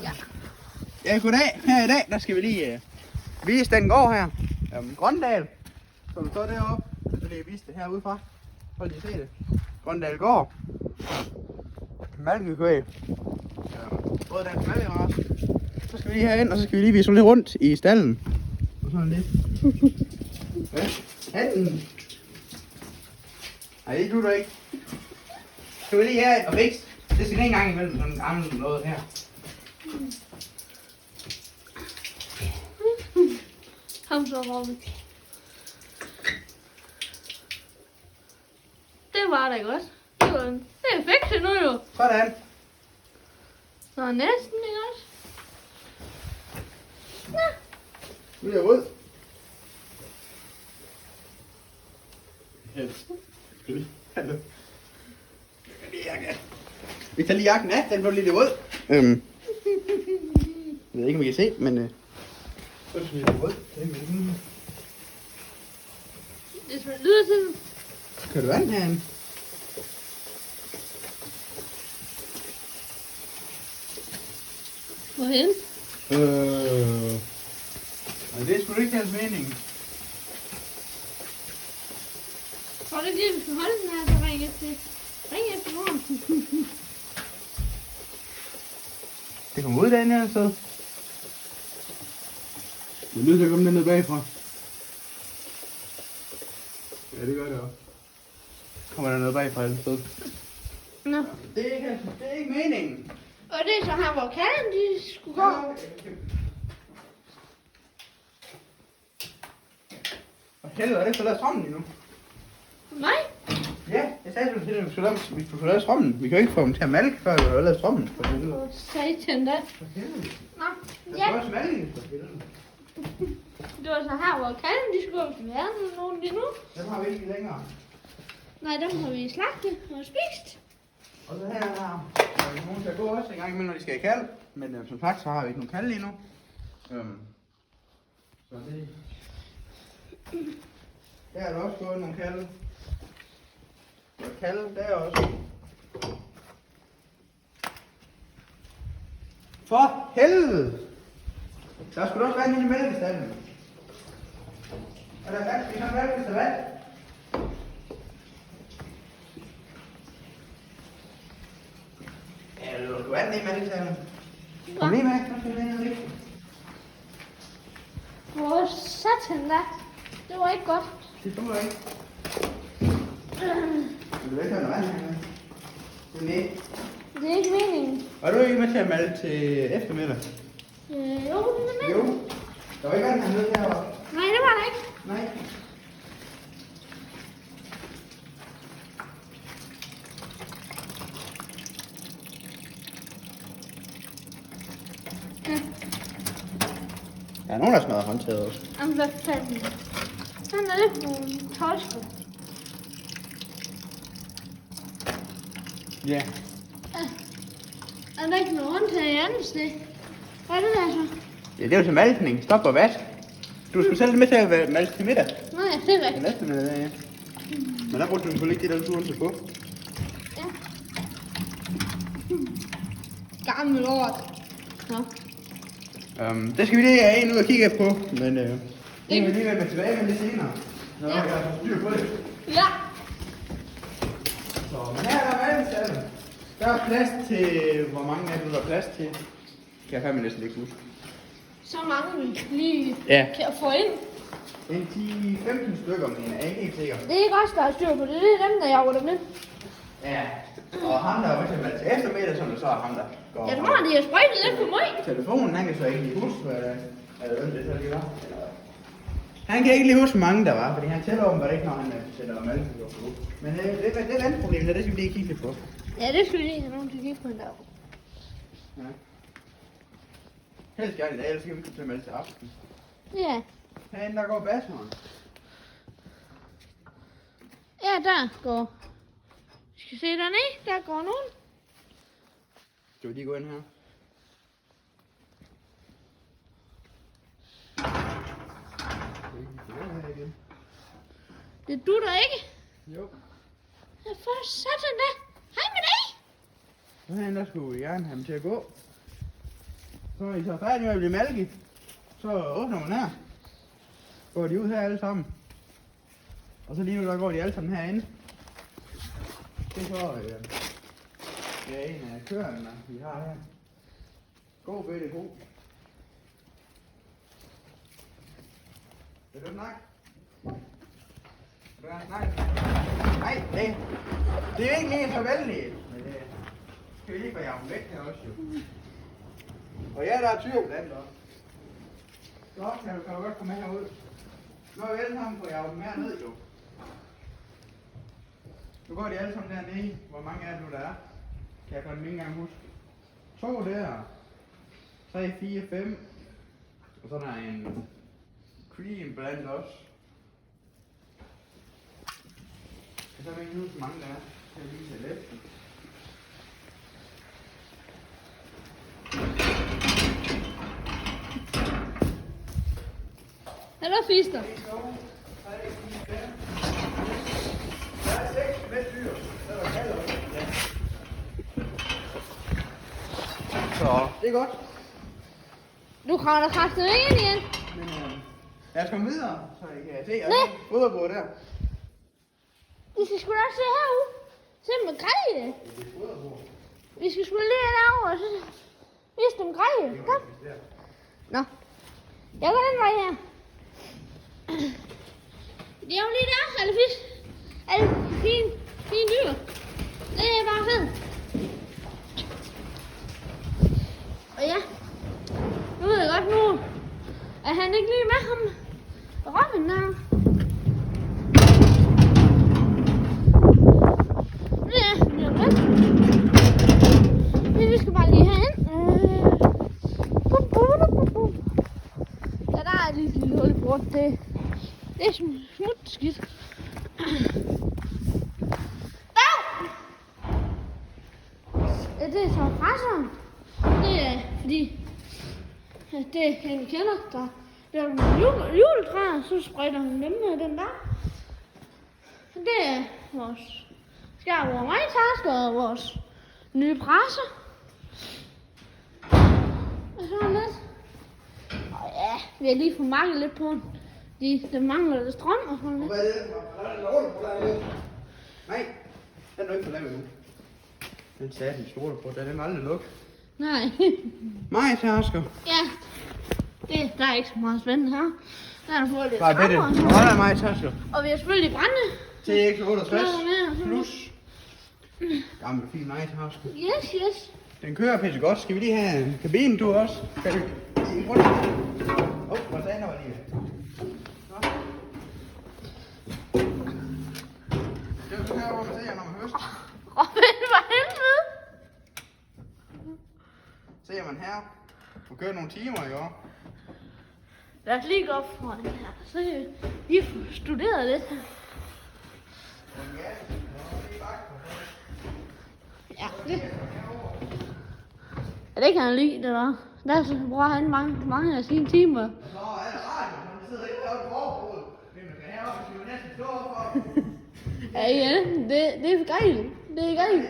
Ja. Ja, goddag. Her i dag, der skal vi lige vise den gård her. Grøndal. Som står deroppe. Så lige vise det herudefra. Prøv lige at se det. Grøndal gård. Malkekvæg. Både dansk malkerace. Så skal vi lige herind, og så skal vi lige vise lidt rundt i stallen. Og sådan lidt. Ja, handen. Nej, det duer ikke. Så skal vi lige her og fikse. Det skal en gang imellem sådan en gammel noget her. Kom så, Robin. Det var da godt. Det er fikset nu jo. Sådan. Nå, næsten ikke også? Ja. Nu er jeg rød. Hallo. Vi tager lige jakken af, den blev lidt rød. Jeg ved ikke, om I kan se, men så er det lidt rød. Det lyder sådan. Kan du vand herinde? Hvorhen? Det er sgu ikke hans mening. Tror du ikke lige, vi skal holde den her, så ring efter morgen. Det kommer ud derinde her, så. Det er nødt til at komme ned bagfra. Ja, det gør det også. Kommer der noget bagfra et sted? Nå. Det er ikke meningen. Og det er så her, hvor kalden de skulle gå. For helvede, er det ikke lavet strømmen endnu? Nej. Ja, jeg sagde til dem, vi skulle lave strømmen. Vi kan jo ikke få dem til at malke, før vi har lavet strømmen. For helvede. Og satan da. For helvede. Nå, Der ja. skal også malke, for helvede. Det var så her, hvor kalden de skulle gå. Hvis vi havde nogen lige nu. Dem har vi ikke længere. Nej, dem har vi slagtet og spist. Og så her har vi nogen til at gå også en gang imellem, når de skal i kald. Men som sagt, så har vi ikke nogen kald lige nu. Så det... Der er der også gået nogle kalde. Og kalde der også. For helvede! Der skulle også være en lille mælkestallen. Og der er vand, vi har vand, hvis der er vand. Ja, du vand i mælkestallen. Kom lige med, så skal vi ned og ligge. Hvor satan da. Det var ikke godt. Det tror jeg ikke. Men du vil ikke have noget vand her. Det er ikke. Det er ikke meningen. Var du ikke med til at malke til eftermiddag? Jo, det er Jo. meningen. Der var ikke vand hernede herovre. Nej, det var der ikke. Nej. Ja. Der er nogen, der smadrer håndtaget også. Jamen, hvad fanden. Sådan er det for nogle tøjsko. Ja. Er der ikke noget håndtag i andet sted? Hvad er det der så? Ja, det er jo til malkning. Stop og vask. Du skulle selv med til at malke til middag. Nej, det er Den rigtigt. næste middag, ja. Men der brugte du selvfølgelig ikke det, der du på. Ja. Gammel lort. Nå. Det skal vi lige have en ud og kigge på, men det kan vi lige vende tilbage med lidt senere. Når Ja. jeg har styr på det. Ja. Så, men her er der malkestallen. Der er plads til, hvor mange af dem der er plads til. Kan jeg fandme næsten ikke huske. Så mange vi lige Ja. kan få ind. En 10-15 stykker, men jeg er ikke helt sikker. Det er ikke os, der har styr på det. Det er dem, der jager dem ind. Ja, og ham der er med til at malke til eftermiddag, som der så er ham der går. Ja, du har de har sprøjtet lidt for mig. Telefonen, han kan så ikke lige huske, hvem det så lige var. Han kan ikke lige huske, hvor mange der var, fordi han tæller åbenbart ikke, når han sætter malkekøber på. Men det er et andet problem, det skal vi lige kigge lidt på. Ja, det skal vi lige have nogen til at kigge på en dag. Ja. Helst gerne i dag, ellers skal vi ikke til at melde til aften. Ja. Herinde der går basseren. Ja, der går. Vi skal se dernede. Der går nogen. Skal vi lige gå ind her? Det du der ikke. Jo. Ja, for satan da. Hej med dig. Så herinde der skulle vi gerne have ham til at gå. Så er I så færdige med at blive malket. Så åbner man her. Går de ud her alle sammen. Og så lige nu der går de alle sammen herinde. Det er så en af køerne, vi har her. God bitte god. Vil du snakke? Vil du snakke? Nej, det er ikke lige så vældigt. Men det skal vi lige få jagen væk her også jo. Og ja, der er tyr blandt os. Så kan du godt komme herud. Nu er vi alle sammen på jagen mere ned jo. Nu går de alle sammen dernede. Hvor mange er det nu der er? Kan jeg godt ikke engang huske. 2 der. 3, 4, 5. Og så er der en cream blandt os. Og så er der ikke huske, hvor mange der er. Jeg kan vise lidt. Hallo fister. Der er 6 med dyr. Der er kalder. Så det er godt. Du kravler kraftigt ind igen. Men lad os komme videre, så I kan se og foderbord der. Vi skal sgu da se herude. Se med greje. Vi skal sgu lige derovre og så vise dem greje. Kom. Nå. Jeg går den vej her. Det er jo lige der, alle fisk. Alle fine dyr. Det er bare fedt. Og ja, nu ved jeg godt nu, at han ikke lige med ham. Robin der. Ja, det er godt. Men vi skal bare lige herind. Ja, der er lige et lille hul i bordet. Det er smut skidt. Ja, det er så presseren. Det er fordi, det er en kælder, der er nogle juletræer, så spreder hun dem med den der. Det er vores skærm over majtasker og vores nye presser. Og så lidt. Og ja, vi har lige fået manglet lidt på den. Der mangler lidt strøm og sådan lidt. Hvad er det? Nej, den er ikke på lavet nu. Den sagde den store på, den er aldrig lukket. Nej. Majtasker. Ja, der er ikke så meget spændende her. Der er fået lidt bare bedre. Hold da majtasker. Og vi har selvfølgelig brænde. TX68 plus. Gammel fin majtasker. Yes. Den kører pisse godt. Skal vi lige have en kabine, du også? Kan du se en grund? Hvor sagde var lige? Det er jo her, hvor man ser, når man høster. Robin, hvad helvede? Ser man her. Du kører nogle timer i år. Lad os lige gå op foran her. Så kan vi lige få studeret lidt her. Ja, det kan han lide, det der. Der så bruger han mange af sine timer. Så er det radio, man sidder ikke deroppe på overbordet. Men man kan heroppe, hvis man næsten står for. Ja, det er gejligt. Det er gejligt.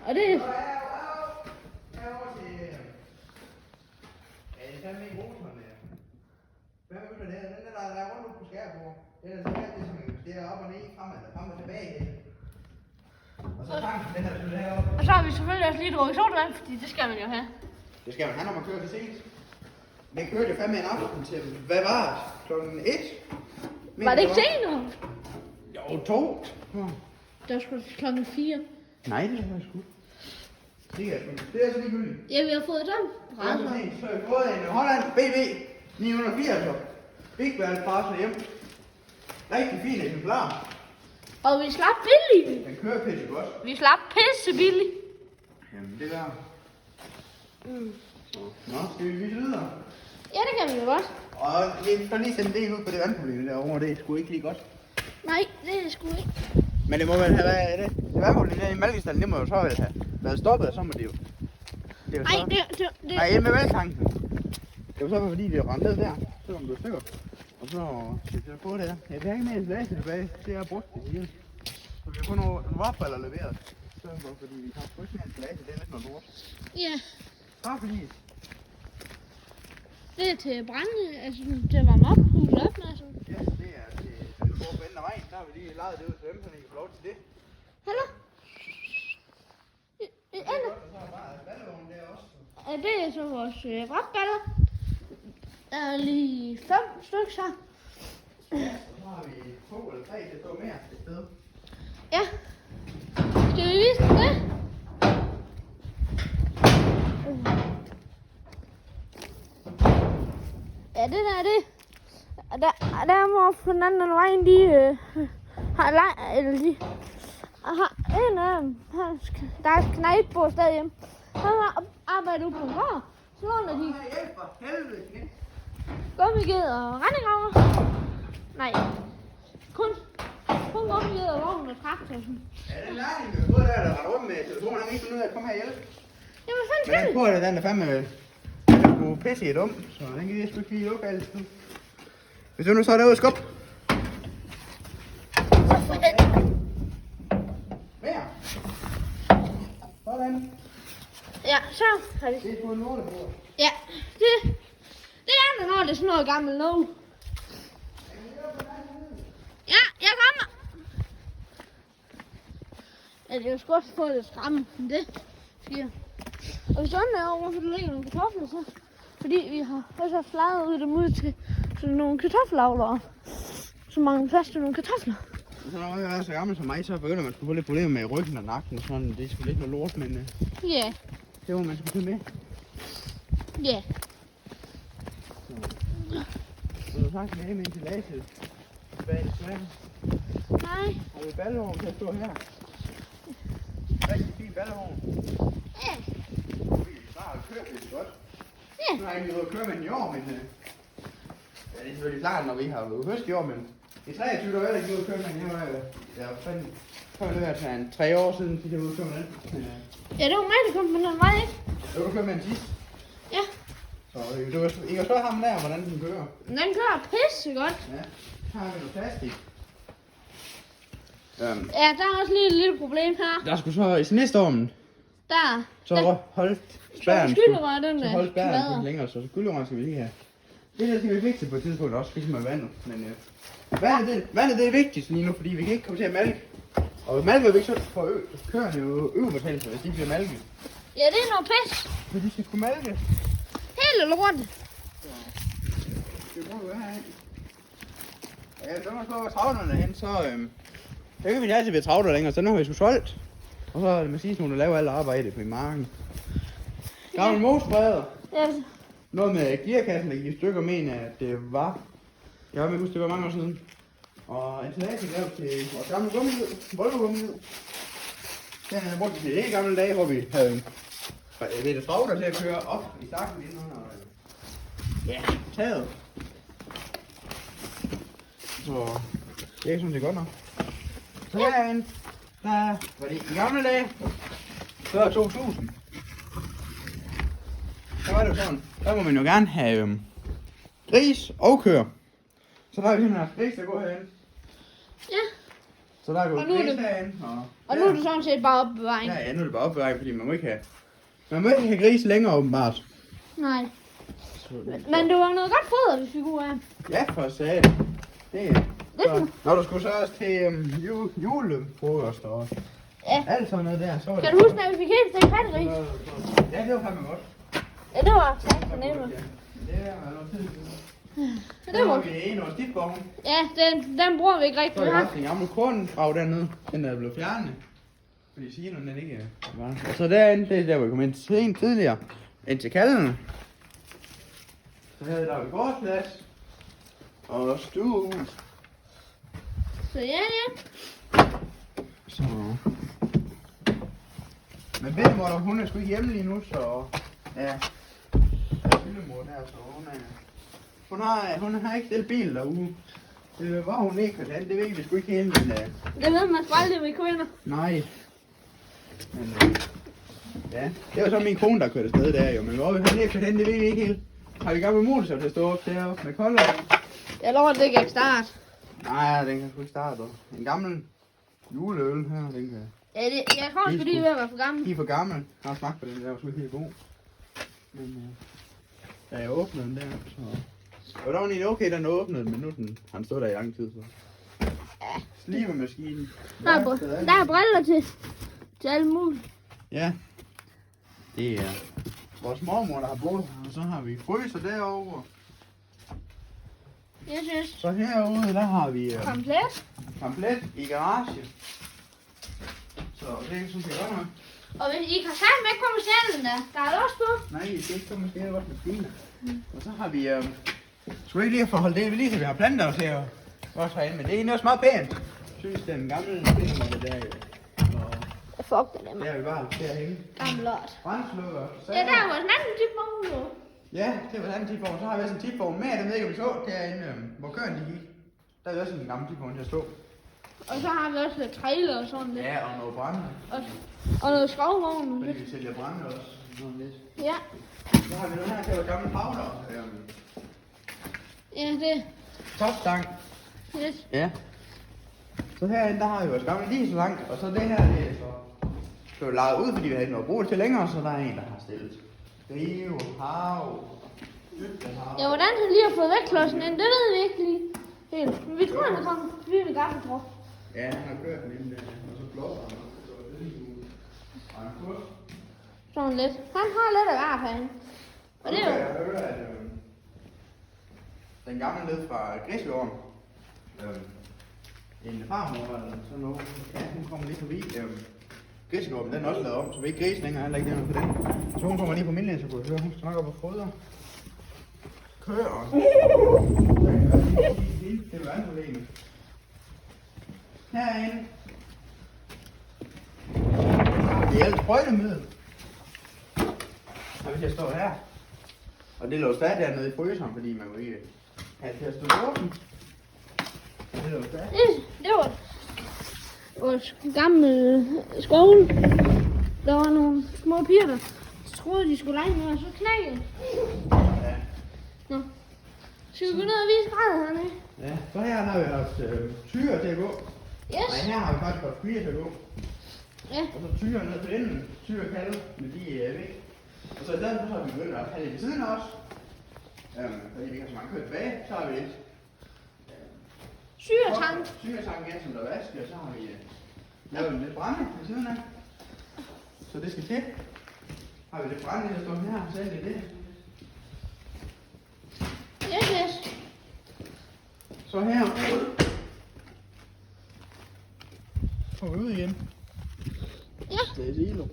Og det er... Det er ikke motoren der. Hvad med det? Den der er rundt på skærbord. Det er det er op og ned, frem og tilbage. Og så tanken, den er det heroppe. Og så har vi selvfølgelig også lige drukket sodavand, fordi det skal man jo have. Det skal man have, når man kører til sent. Den kørte jo fandme en aften til, hvad var det? Klokken 1? Var det ikke senere? Jo, 2. Det var sgu klokken 4. Nej, det var sgu. Det er så ligegyldigt. Ja, vi har fået dem. Så har vi fået en Holland BB 980. Big Ball presser hjem. Rigtig fin eksemplar. Og vi slap billigt. Den kører pisse godt. Vi slap pisse billigt. Jamen, det der. Nå, skal vi vise videre? Ja, det kan vi jo godt. Og vi får lige sendt en del ud på det vandproblem derovre. Det er sgu ikke lige godt. Nej, det er sgu ikke. Men det må vel have været det. Det vandproblem der i Malkestallen, det må jo så vel have været stoppet, og så må det jo. Det er jo så... Nej, Nej, med væltanken. Det var så fordi, det er rendt ned der. Så kom det stykker. Og så skal jeg få det her. Ja, det er ikke mere enslæse tilbage. Det er brugt det hele. Så vi har fået nogle vafler leveret. Så fordi vi har fået mere enslæse, det er lidt noget lort. Ja. Træflis. Det er til brænde, altså til at varme op, huset op med, altså. Ja, det er til Sønderborg på enden af vejen. Der har vi lige lejet det ud til dem, så de kan få lov til det. Hallo? Det er godt, og så er der bare ballevogn der også. Ja, det er så vores brætballer. Der er lige 5 stykker her. Ja, og så har vi 2 eller 3 til at stå mere et sted. Ja. Skal vi vise dem det? Ja, det der er det. Og der må på den anden vej, de har eller de har en af dem, der er knægt på stadig hjemme. Han har arbejdet ude på en gård. Så låner de Hjælp for helvede. gummiged og rendegraver. Nej, kun gummiged og vogn og traktor. Ja, den lærling, vi har fået der render rundt med telefonen, han kan ikke finde ud af at komme her og hjælpe. Jamen, hvad fanden Men skal den vi? på, at den er fandme sgu pisse i dum, så den kan vi sgu ikke lige lukke altid. Hvis du nu så er derude og skub. Mere. Sådan. Ja, så har vi. Det er på en lortebord. Ja, det er der, når det er sådan noget gammelt noget. Ja, jeg kommer. Ja, det er jo sgu også få lidt skræmme, men det sker. Og hvis sådan er over, så der ligger nogle kartofler, så fordi vi har også flaget ud dem ud til sådan nogle kartoffelavlere, så mangler plads til nogle kartofler. Så når man er så gammel som mig, så begynder man at få lidt problemer med ryggen og nakken og sådan. Det er sgu lidt noget lort, men Ja, det må man sgu tage med. ja. Så du sagt med en til laset. Hvad er det svært? Nej. Har du ballevogn til at stå her? Rigtig fin ballevogn. Ja. Vi har kørt lidt godt. Ja. Nu har jeg ikke været at køre med den i år, men ja, det er selvfølgelig klart, når vi har været høst i år, men i 23 der var jeg ikke ude at køre med den. Jeg var fandme, det har været 3 år siden, til jeg var ude at køre med den. Ja, det var mig, der kom på den vej, ikke? Jeg var ude at køre med den sidst. Ja. Så det var, I kan spørge ham der, hvordan den kører. Den kører pisse godt. Ja, her har vi noget plastik. Ja, der er også lige et lille problem her. Der skulle så i snestormen, Der. så holdt spærren. Skylderøret, den Så der. holdt spærren smadrer. lidt længere, så skylderøren skal vi lige have. Det her skal vi fikse på et tidspunkt også, ligesom med vandet. Men vandet det er vigtigt lige nu, fordi vi kan ikke komme til at malke. Og malker vi ikke, så får køerne jo øverbetagelse, hvis de bliver malket. Ja, det er noget pis. Så de skal kunne malke. Hele lortet. Det må du have af. Ja, så må man få travlerne hen, så kan vi ikke altid være travler længere, så nu har vi sgu solgt. Og så er det Mathis, der laver alt arbejde på i marken. Gammel mosbreder. Ja, Noget med gearkassen, der gik i stykker, mener at det var. Jeg har med huske, det var mange år siden. Og en talage gav til vores gamle gummihjul, Volvo-gummihjul. Den er brugt til de gamle dage, hvor vi havde lidt travler til at køre op i stakken inden under taget. Så det er sådan set godt nok. Så herinde, der var det i gamle dage, før 2000. Så var det jo sådan, der må man jo gerne have gris og køer. Så der har vi simpelthen haft gris, der går herinde. ja. Så der er gået Og nu er gris det- herinde. Og nu er det sådan set bare opbevaring. Ja, nu er det bare opbevaring, fordi man må ikke have gris længere åbenbart. Nej. Men det var noget godt foder, vi fik ud af. Ja, for sat. Det så, når du skulle så også til julefrokost og Ja. alt sådan noget der, så var Kan du huske, at vi fik helt stegt pattegris? Ja, det var fandme godt. Ja, det var sagt for nemt. Det var noget tid siden. Det Så var... var vi en over stiftvogn. Ja, den bruger vi ikke rigtig. Så har Vi vi har... haft en gammel korngrav dernede. Den der blev fjernet. Fordi siloen den ikke var. Og så derinde, det er der, hvor vi kom ind sent tidligere. Ind til kaldene. Så her der var vi gårdsplads. Og stuehus. Så ja. Så... Men Bellemor, hun er sgu ikke hjemme lige nu, så... Ja. Der er Bellemor der, så hun har ikke stillet bil derude. Det var hun ikke, det ved vi sgu ikke helt, men... Det ved man sgu aldrig med kvinder. Nej. Men, ja, det var så min kone, der kørte afsted der jo, men hvor vi har lige kørt hen, det ved vi ikke helt. Har vi gammel motor til at stå op deroppe med kolder? Jeg lover, det kan ikke starte. Nej, den kan sgu ikke starte. En gammel juleøl her, den kan... Ja, jeg tror sgu lige ved at være for gammel. De er for gammel. Jeg har smagt på den, der var sgu ikke helt god. Men da jeg åbnede den der, så... Og der var egentlig okay, den åbnede, men nu han stod der i lang tid, så... Slibemaskinen. Der er briller til alt muligt. Ja. Det er vores mormor, der har boet her, og så har vi fryser derovre. Yes. Så herude, der har vi Komplet. i garage. Så det synes jeg godt nok. Og hvis I kan sammen med, kommer sjælen der er lås på. Nej, det er ikke så måske er også maskiner. Og så har vi... Skulle ikke lige at forholde det ved lige, så vi har planter os her også herinde, men det er egentlig også meget pænt. Jeg synes, den gamle ting, det der jo. Og Fuck det der, der er vi bare til at hænge. gammel lort. Brændslukker. Ja, der er vores anden tipvogn jo. Ja, det var den anden tipvogn. Så har vi også en tipvogn med, den ved ikke, om vi så derinde, hvor køren de gik. Der er vi også en gammel tipvogn til at stå. Og så har vi også lidt trailer og sådan lidt. Ja, og noget brænde. Og noget skovvogn. Fordi vi sælger brænde også. Sådan lidt. Ja. Så har vi den her, det var gamle havler. Ja, det. Topstang. Yes. Ja. Så herinde, der har vi vores gamle dieseltank, og så det her, det er så blev lavet ud, fordi vi havde ikke noget at bruge det til længere, så der er en, der har stillet rive, hav, dybdehav. Ja, hvordan han lige har fået vægtklodsen ind, det ved vi ikke lige helt. Men vi tror, han er kommet forbi med gaffeltruck. Ja, han har kørt den inden der, og så blåser han, og så er det og en kurs. Sådan lidt. Han har lidt af varp herinde. Og det er jo... Jeg hører, at den gamle ned fra Grisjorden, en farmor eller sådan noget, ja, hun kommer lige forbi. Grisjorden, den er også lavet om, så vi ikke gris længere, heller ikke det på den. Så hun kommer lige på min lænd, så kunne jeg høre, hun snakker op og fodrer. Kører. Det er jo andet problemet. Herinde. Det er alt sprøjtemiddel. Og hvis jeg står her, og det lå stadig dernede i fryseren, fordi man jo ikke have det til at stå åben. Det lå stadig. Det var vores gamle skole. Der var nogle små piger, der troede, de skulle lege med, og så knækkede. Ja. Nå. Skal vi gå ned og vise gradet hernede? Ja, så her har vi haft tyre til at gå. Yes. Nej, her har vi faktisk haft kvier til at gå. Ja. Og så tyre ned til enden. Tyre kalde, men de er væk. Og så i stedet så har vi begyndt at have det ved siden af os. Fordi vi ikke har så mange kørt tilbage, så har vi et Syretank. syretank igen, som der vasker, og så har vi lavet lidt brænde ved siden af. Så det skal til. Har vi lidt brænde, der står her, så er det det. Yes. Så her. Så vi ud igen. Ja. Det er silo.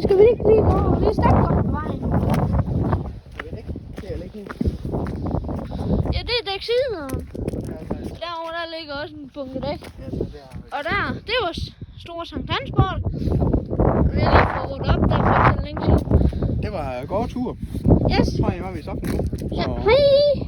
Skal vi ikke lige gå over? Det er stærkt godt på vejen. Det er ikke helt. Ja, det er dæksideren. Derovre der ligger også en bunke dæk. Og der, det er vores store Sankt Hansbord. Vi har lige fået ryddet op der for så længe siden. Det var gårdtur. Yes. Tror jeg, var vi så nu. Ja, hej.